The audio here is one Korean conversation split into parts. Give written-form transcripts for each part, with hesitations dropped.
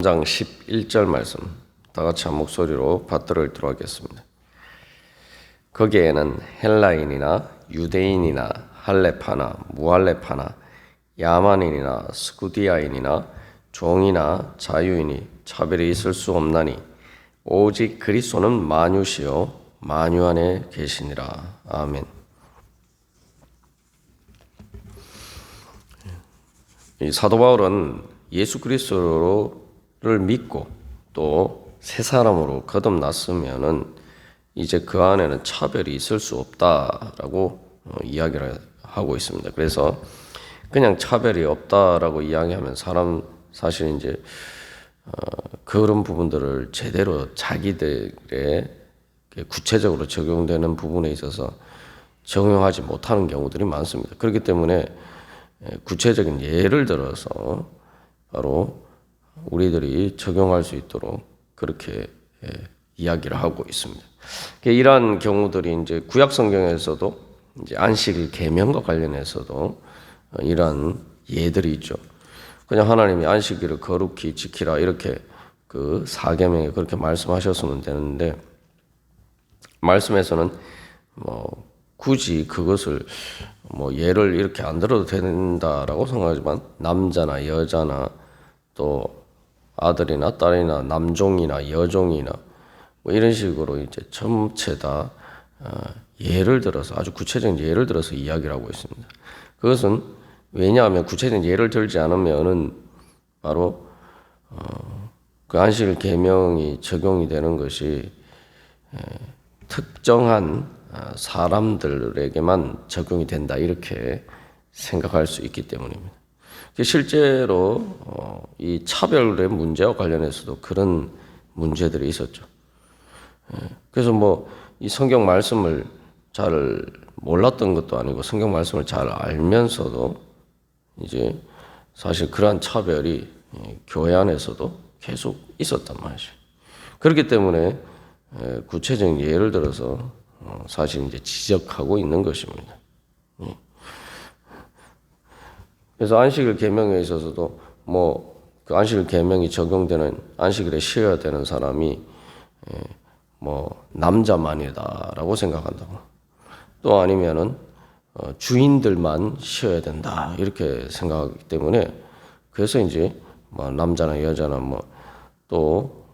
장 11절 말씀 다 같이 한 목소리로 받들어 읽도록 하겠습니다. 거기에는 헬라인이나 유대인이나 할레파나 무할레파나 야만인이나 스쿠디아인이나 종이나 자유인이 차별이 있을 수 없나니 오직 그리스도는 만유시요 만유 안에 계시니라. 아멘. 이 사도 바울은 예수 그리스도를 믿고 또 새 사람으로 거듭났으면은 이제 그 안에는 차별이 있을 수 없다라고 이야기를 하고 있습니다. 그래서 그냥 차별이 없다라고 이야기하면 사실 이제 그런 부분들을 제대로 자기들의 구체적으로 적용되는 부분에 있어서 적용하지 못하는 경우들이 많습니다. 그렇기 때문에 구체적인 예를 들어서 바로 우리들이 적용할 수 있도록 그렇게 이야기를 하고 있습니다. 이러한 경우들이 이제 구약 성경에서도 이제 안식 계명과 관련해서도 이러한 예들이 있죠. 그냥 하나님이 안식일을 거룩히 지키라 이렇게 그 사계명에 그렇게 말씀하셨으면 되는데 말씀에서는 굳이 그것을 예를 이렇게 안 들어도 된다라고 생각하지만 남자나 여자나 또 아들이나 딸이나 남종이나 여종이나 이런 식으로 이제 전체 다 예를 들어서 아주 구체적인 예를 들어서 이야기를 하고 있습니다. 그것은 왜냐하면 구체적인 예를 들지 않으면은 바로 그 안식일 계명이 적용이 되는 것이 특정한 사람들에게만 적용이 된다 이렇게 생각할 수 있기 때문입니다. 실제로 이 차별의 문제와 관련해서도 그런 문제들이 있었죠. 그래서 이 성경 말씀을 잘 몰랐던 것도 아니고 성경 말씀을 잘 알면서도 이제 사실 그러한 차별이 교회 안에서도 계속 있었단 말이죠. 그렇기 때문에 구체적인 예를 들어서 사실 이제 지적하고 있는 것입니다. 그래서 안식일 계명에 있어서도 그 안식일 계명이 적용되는 안식일에 쉬어야 되는 사람이 남자만이다라고 생각한다고. 또 아니면은 주인들만 쉬어야 된다 이렇게 생각하기 때문에 그래서 이제 남자나 여자나 또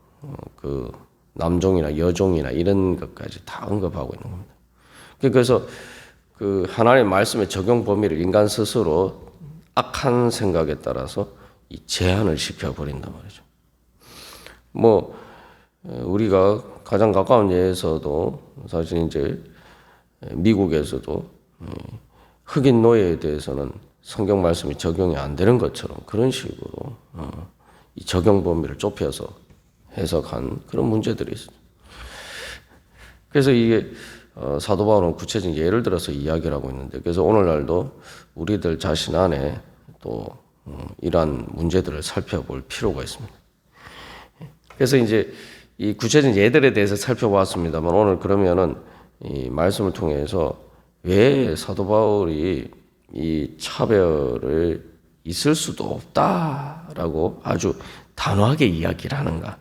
그 남종이나 여종이나 이런 것까지 다 언급하고 있는 겁니다. 그래서 그 하나님의 말씀의 적용 범위를 인간 스스로 악한 생각에 따라서 이 제한을 시켜버린단 말이죠. 우리가 가장 가까운 예에서도 사실 이제 미국에서도 흑인 노예에 대해서는 성경 말씀이 적용이 안 되는 것처럼 그런 식으로 이 적용 범위를 좁혀서 해석한 그런 문제들이 있어요. 그래서 이게 사도 바울은 구체적인 예를 들어서 이야기를 하고 있는데 그래서 오늘날도 우리들 자신 안에 또 이러한 문제들을 살펴볼 필요가 있습니다. 그래서 이제 이 구체적인 예들에 대해서 살펴보았습니다만 오늘 그러면은 이 말씀을 통해서 왜 사도 바울이 이 차별을 있을 수도 없다라고 아주 단호하게 이야기를 하는가?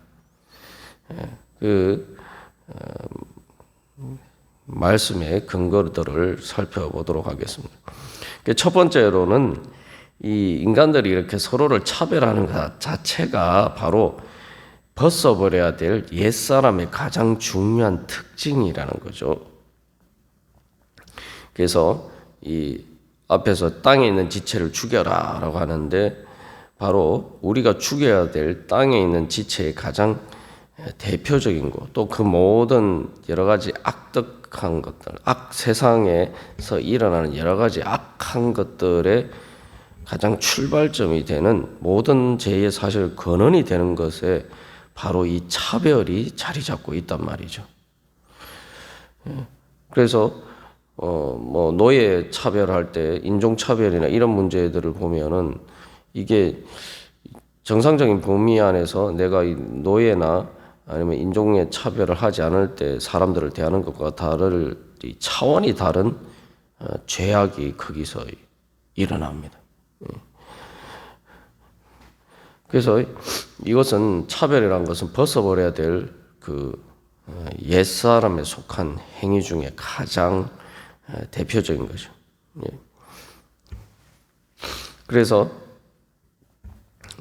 말씀의 근거들을 살펴보도록 하겠습니다. 첫 번째로는 이 인간들이 이렇게 서로를 차별하는 것 자체가 바로 벗어버려야 될 옛사람의 가장 중요한 특징이라는 거죠. 그래서 이 앞에서 땅에 있는 지체를 죽여라 라고 하는데 바로 우리가 죽여야 될 땅에 있는 지체의 가장 대표적인 것, 또 그 모든 여러 가지 악덕한 것들, 세상에서 일어나는 여러 가지 악한 것들의 가장 출발점이 되는 모든 죄의 사실 근원이 되는 것에 바로 이 차별이 자리 잡고 있단 말이죠. 그래서 노예 차별할 때 인종 차별이나 이런 문제들을 보면은 이게 정상적인 범위 안에서 내가 이 노예나 아니면 인종의 차별을 하지 않을 때 사람들을 대하는 것과 다를 차원이 다른 죄악이 거기서 일어납니다. 그래서 이것은 차별이라는 것은 벗어버려야 될 옛사람에 속한 행위 중에 가장 대표적인 거죠. 그래서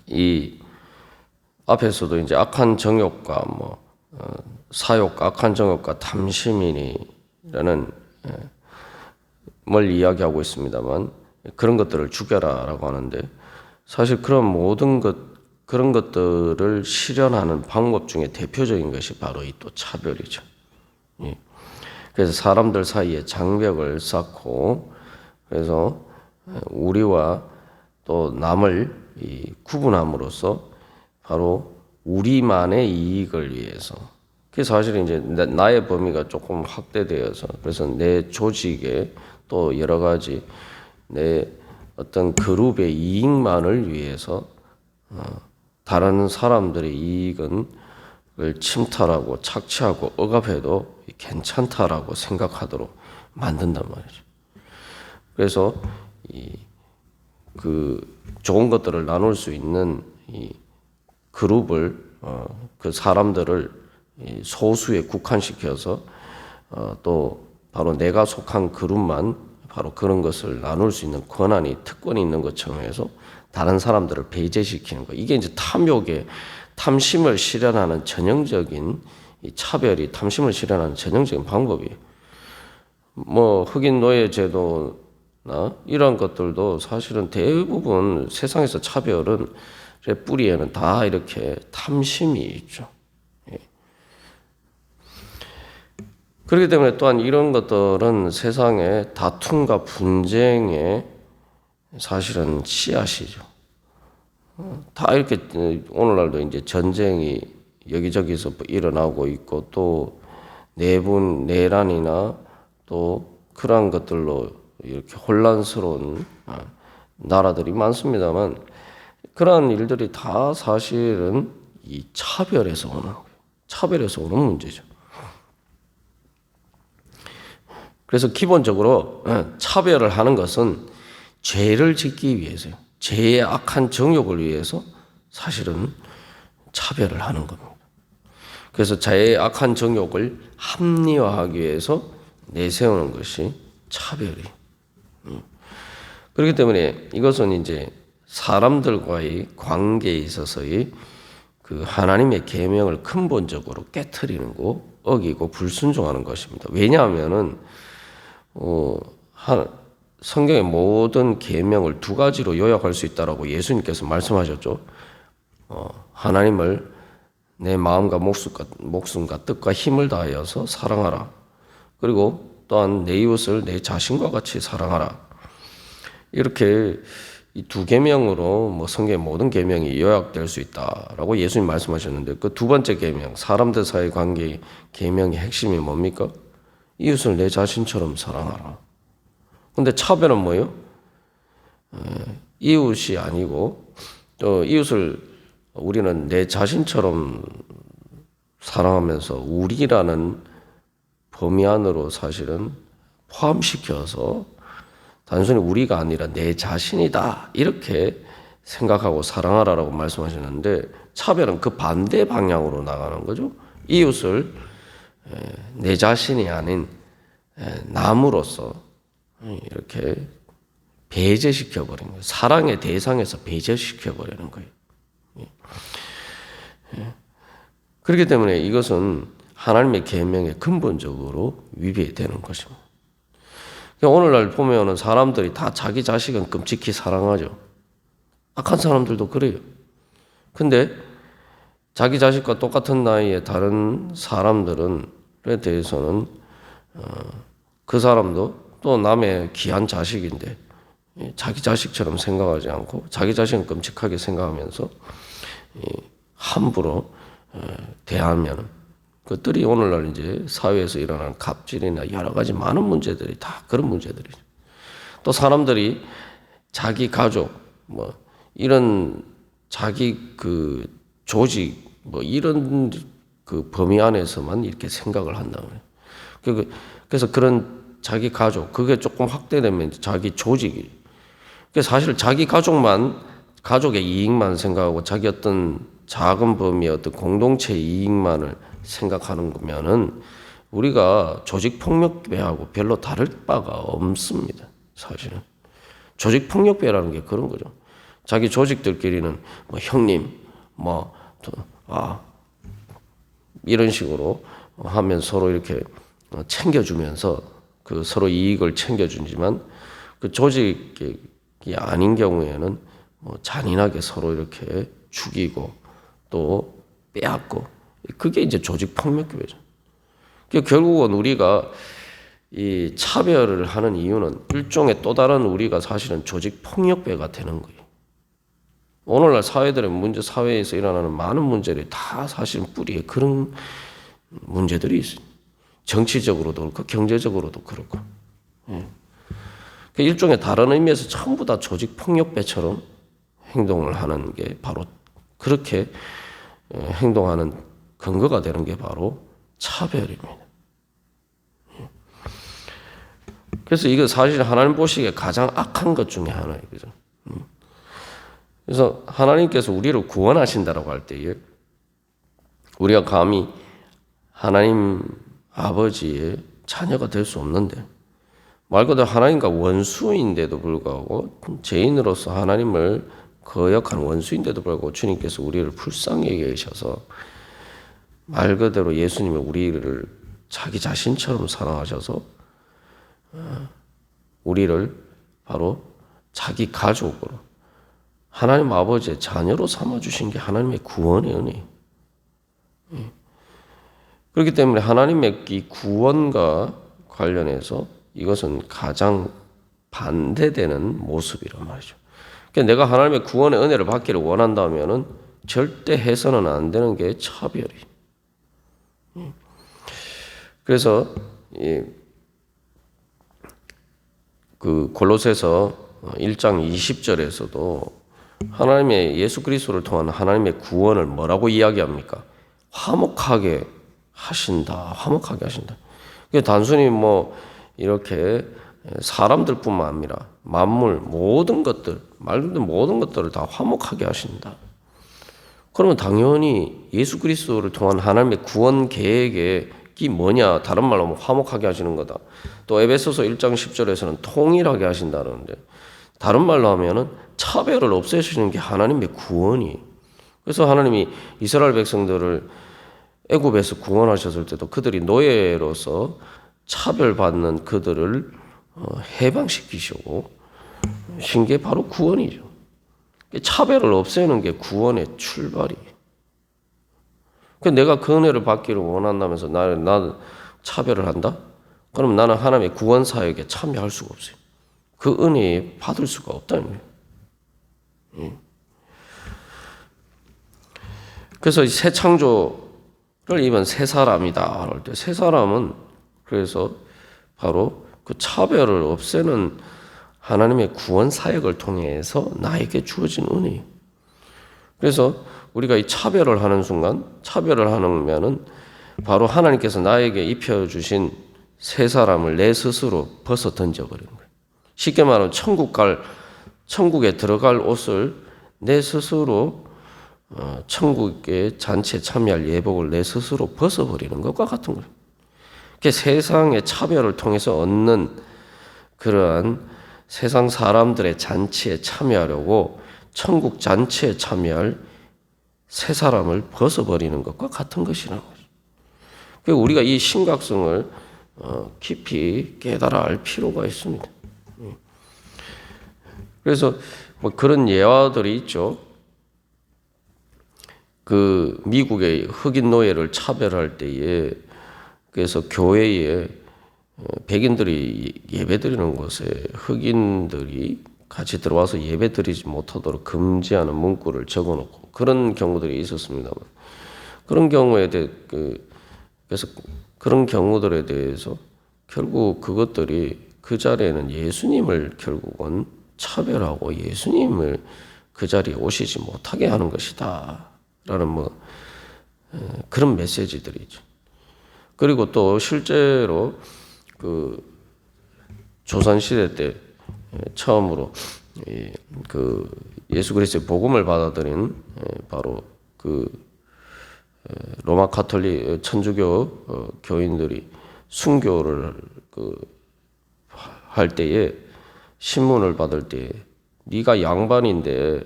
이 앞에서도 이제 악한 정욕과 사욕, 악한 정욕과 탐심이라는 뭘 이야기하고 있습니다만 그런 것들을 죽여라라고 하는데 사실 그런 것들을 실현하는 방법 중에 대표적인 것이 바로 이 또 차별이죠. 그래서 사람들 사이에 장벽을 쌓고 그래서 우리와 또 남을 구분함으로써 바로 우리만의 이익을 위해서 그래서 사실 이제 나의 범위가 조금 확대되어서 그래서 내 조직에 또 여러 가지 내 어떤 그룹의 이익만을 위해서 다른 사람들의 이익을 침탈하고 착취하고 억압해도 괜찮다라고 생각하도록 만든단 말이죠. 그래서 좋은 것들을 나눌 수 있는 이 그룹을 그 사람들을 소수에 국한시켜서 또 바로 내가 속한 그룹만 바로 그런 것을 나눌 수 있는 특권이 있는 것처럼 해서 다른 사람들을 배제시키는 거. 이게 이제 탐심을 실현하는 전형적인 이 차별이 탐심을 실현하는 전형적인 방법이에요. 흑인 노예 제도나 이런 것들도 사실은 대부분 세상에서 차별은 뿌리에는 다 이렇게 탐심이 있죠. 그렇기 때문에 또한 이런 것들은 세상의 다툼과 분쟁의 사실은 씨앗이죠. 다 이렇게 오늘날도 이제 전쟁이 여기저기서 일어나고 있고 또 내란이나 또 그러한 것들로 이렇게 혼란스러운 나라들이 많습니다만 그러한 일들이 다 사실은 이 차별에서 오는 문제죠. 그래서 기본적으로 차별을 하는 것은 죄를 짓기 위해서요. 죄의 악한 정욕을 위해서 사실은 차별을 하는 겁니다. 그래서 자의 악한 정욕을 합리화하기 위해서 내세우는 것이 차별이. 그렇기 때문에 이것은 이제 사람들과의 관계에 있어서의 그 하나님의 계명을 근본적으로 깨트리는 거, 어기고 불순종하는 것입니다. 왜냐하면은 성경의 모든 계명을 두 가지로 요약할 수 있다라고 예수님께서 말씀하셨죠. 하나님을 내 마음과 목숨과 뜻과 힘을 다하여서 사랑하라. 그리고 또한 내 이웃을 내 자신과 같이 사랑하라. 이렇게 이 두 계명으로 성경의 모든 계명이 요약될 수 있다라고 예수님 말씀하셨는데 그 두 번째 계명, 사람들 사이 관계의 계명의 핵심이 뭡니까? 이웃을 내 자신처럼 사랑하라. 근데 차별은 뭐예요? 이웃이 아니고 또 이웃을 우리는 내 자신처럼 사랑하면서 우리라는 범위 안으로 사실은 포함시켜서 단순히 우리가 아니라 내 자신이다 이렇게 생각하고 사랑하라라고 말씀하셨는데 차별은 그 반대 방향으로 나가는 거죠. 이웃을 내 자신이 아닌 남으로서 이렇게 배제시켜버리는 거예요. 사랑의 대상에서 배제시켜버리는 거예요. 그렇기 때문에 이것은 하나님의 계명에 근본적으로 위배되는 것입니다. 오늘날 보면은 사람들이 다 자기 자식은 끔찍히 사랑하죠. 악한 사람들도 그래요. 근데 자기 자식과 똑같은 나이에 다른 사람들에 대해서는 그 사람도 또 남의 귀한 자식인데 자기 자식처럼 생각하지 않고 자기 자신은 끔찍하게 생각하면서 함부로 대하면 그것들이 오늘날 이제 사회에서 일어나는 갑질이나 여러 가지 많은 문제들이 다 그런 문제들이죠. 또 사람들이 자기 가족 이런 자기 그 조직 이런 그 범위 안에서만 이렇게 생각을 한다고 해요. 그래서 그런 자기 가족 그게 조금 확대되면 자기 조직이 사실 자기 가족만 가족의 이익만 생각하고 자기 어떤 작은 범위의 어떤 공동체 이익만을 생각하는 거면은 우리가 조직폭력배하고 별로 다를 바가 없습니다. 사실은. 조직폭력배라는 게 그런 거죠. 자기 조직들끼리는 뭐 형님, 이런 식으로 하면 서로 이렇게 챙겨주면서 그 서로 이익을 챙겨주지만 그 조직이 아닌 경우에는 잔인하게 서로 이렇게 죽이고 또 빼앗고 그게 이제 조직폭력배죠. 결국은 우리가 이 차별을 하는 이유는 일종의 또 다른 우리가 사실은 조직폭력배가 되는 거예요. 오늘날 사회들의 문제, 사회에서 일어나는 많은 문제들이 다 사실은 뿌리에 그런 문제들이 있어요. 정치적으로도 그렇고 경제적으로도 그렇고. 일종의 다른 의미에서 전부 다 조직폭력배처럼 행동을 하는 게 바로 그렇게 행동하는 근거가 되는 게 바로 차별입니다. 그래서 이거 사실 하나님 보시기에 가장 악한 것 중에 하나예요. 그죠? 그래서 하나님께서 우리를 구원하신다라고 할 때에 우리가 감히 하나님 아버지의 자녀가 될 수 없는데 말 그대로 하나님과 원수인데도 불구하고 죄인으로서 하나님을 거역한 원수인데도 불구하고 주님께서 우리를 불쌍히 여기셔서 말 그대로 예수님이 우리를 자기 자신처럼 사랑하셔서 우리를 바로 자기 가족으로 하나님 아버지의 자녀로 삼아주신 게 하나님의 구원의 은혜예요. 그렇기 때문에 하나님의 이 구원과 관련해서 이것은 가장 반대되는 모습이란 말이죠. 그러니까 내가 하나님의 구원의 은혜를 받기를 원한다면은 절대 해서는 안 되는 게 차별이에요. 그래서 그 골로새서 1장 20절에서도 하나님의 예수 그리스도를 통한 하나님의 구원을 뭐라고 이야기합니까? 화목하게 하신다. 화목하게 하신다. 단순히 이렇게 사람들뿐만 아니라 만물 모든 것들, 말 그대로 모든 것들을 다 화목하게 하신다. 그러면 당연히 예수 그리스도를 통한 하나님의 구원 계획이 뭐냐? 다른 말로 하면 화목하게 하시는 거다. 또 에베소서 1장 10절에서는 통일하게 하신다는데 다른 말로 하면은 차별을 없애시는 게 하나님의 구원이. 그래서 하나님이 이스라엘 백성들을 애굽에서 구원하셨을 때도 그들이 노예로서 차별받는 그들을 해방시키시고 신 게 바로 구원이죠. 차별을 없애는 게 구원의 출발이에요. 내가 그 은혜를 받기를 원한다면서 나는 차별을 한다? 그럼 나는 하나님의 구원 사역에 참여할 수가 없어요. 그 은혜에 받을 수가 없다는 거예요. 그래서 새 창조를 입은 새 사람이다 할 때 새 사람은 그래서 바로 그 차별을 없애는 하나님의 구원 사역을 통해서 나에게 주어진 은혜예요. 그래서 우리가 이 차별을 하는 순간, 차별을 하면은 바로 하나님께서 나에게 입혀주신 새 사람을 내 스스로 벗어 던져버리는 거예요. 쉽게 말하면 천국에 들어갈 옷을 내 스스로 천국의 잔치에 참여할 예복을 내 스스로 벗어버리는 것과 같은 거예요. 세상의 차별을 통해서 얻는 그러한 세상 사람들의 잔치에 참여하려고 천국 잔치에 참여할 새 사람을 벗어버리는 것과 같은 것이라는 거죠. 우리가 이 심각성을 깊이 깨달아 알 필요가 있습니다. 그래서 그런 예화들이 있죠. 그 미국의 흑인 노예를 차별할 때에 그래서 교회에 백인들이 예배드리는 곳에 흑인들이 같이 들어와서 예배드리지 못하도록 금지하는 문구를 적어놓고 그런 경우들이 있었습니다만 그런 경우에 그래서 그런 경우들에 대해서 결국 그것들이 그 자리에는 예수님을 결국은 차별하고 예수님을 그 자리에 오시지 못하게 하는 것이다 라는 그런 메시지들이죠. 그리고 또 실제로 그 조선시대 때 처음으로 그 예수 그리스도의 복음을 받아들인 바로 그 로마 가톨릭 천주교 교인들이 순교를 할 때에 신문을 받을 때 네가 양반인데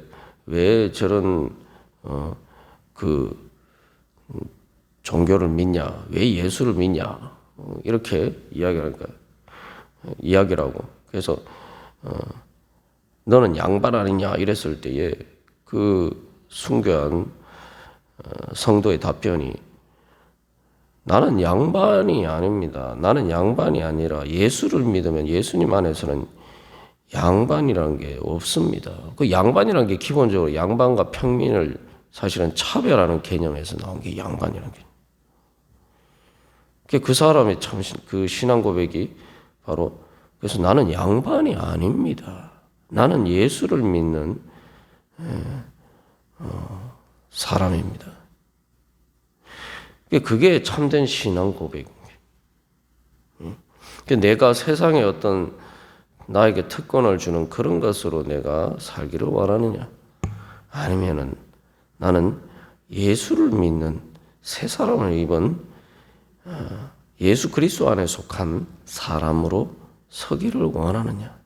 왜 저런 그 종교를 믿냐? 왜 예수를 믿냐? 이렇게 이야기라고. 그래서 너는 양반 아니냐? 이랬을 때에 그 순교한 성도의 답변이 나는 양반이 아닙니다. 나는 양반이 아니라 예수를 믿으면 예수님 안에서는 양반이라는 게 없습니다. 그 양반이라는 게 기본적으로 양반과 평민을 사실은 차별하는 개념에서 나온 게 양반이라는 개념. 그 사람의 참 그 신앙 고백이 바로 그래서 나는 양반이 아닙니다. 나는 예수를 믿는 사람입니다. 그게 참된 신앙 고백입니다. 내가 세상에 어떤 나에게 특권을 주는 그런 것으로 내가 살기를 원하느냐? 아니면은 나는 예수를 믿는 새 사람을 입은 예수 그리스도 안에 속한 사람으로 서기를 원하느냐?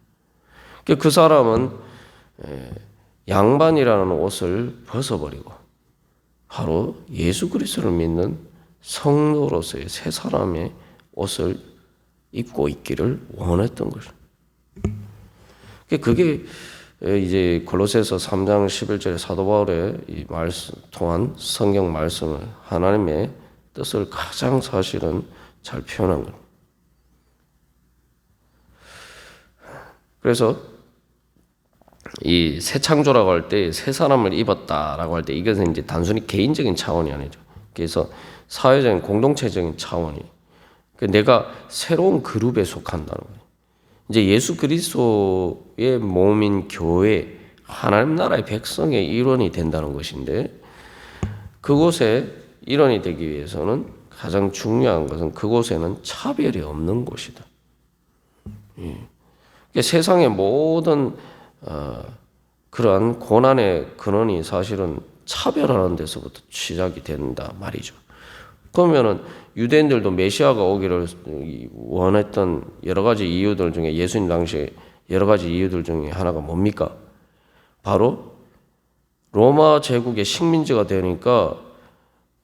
그 사람은 양반이라는 옷을 벗어버리고 바로 예수 그리스도를 믿는 성도로서의 새 사람의 옷을 입고 있기를 원했던 것입니다. 그게 이제 골로새서 3장 11절에 사도 바울의 이 말씀 통한 성경 말씀을 하나님의 뜻을 가장 사실은 잘 표현한 겁니다. 그래서 이 새 창조라고 할 때 새 사람을 입었다라고 할 때 이것은 이제 단순히 개인적인 차원이 아니죠. 그래서 사회적인 공동체적인 차원이 내가 새로운 그룹에 속한다는 거예요. 이제 예수 그리스도의 몸인 교회, 하나님 나라의 백성의 일원이 된다는 것인데 그곳에 일원이 되기 위해서는 가장 중요한 것은 그곳에는 차별이 없는 곳이다. 세상의 모든 그러한 고난의 근원이 사실은 차별하는 데서부터 시작이 된다 말이죠. 그러면은 유대인들도 메시아가 오기를 원했던 여러 가지 이유들 중에 예수님 당시에 여러 가지 이유들 중에 하나가 뭡니까? 바로 로마 제국의 식민지가 되니까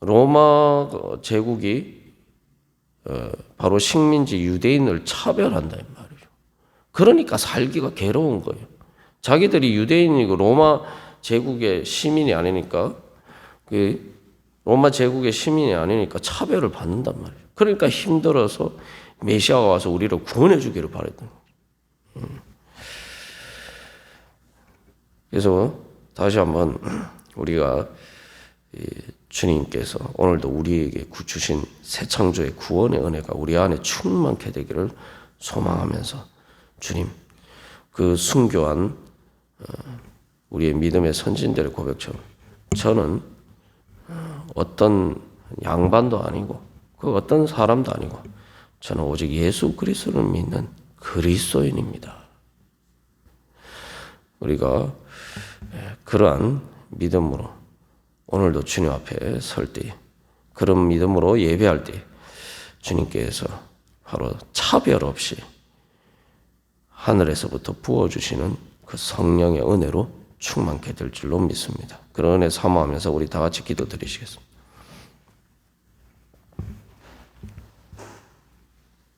로마 제국이 바로 식민지 유대인을 차별한다 이 말이죠. 그러니까 살기가 괴로운 거예요. 자기들이 유대인이고 로마 제국의 시민이 아니니까 로마 제국의 시민이 아니니까 차별을 받는단 말이에요. 그러니까 힘들어서 메시아가 와서 우리를 구원해 주기를 바랬던 거예요. 그래서 다시 한번 우리가 주님께서 오늘도 우리에게 주신 새 창조의 구원의 은혜가 우리 안에 충만케 되기를 소망하면서 주님 그 순교한 우리의 믿음의 선진들의 고백처럼 저는 어떤 양반도 아니고 그 어떤 사람도 아니고 저는 오직 예수 그리스도를 믿는 그리스도인입니다. 우리가 그러한 믿음으로 오늘도 주님 앞에 설 때 그런 믿음으로 예배할 때 주님께서 바로 차별 없이 하늘에서부터 부어주시는 그 성령의 은혜로 충만케 될 줄로 믿습니다. 그런 은혜 사모하면서 우리 다 같이 기도드리시겠습니다.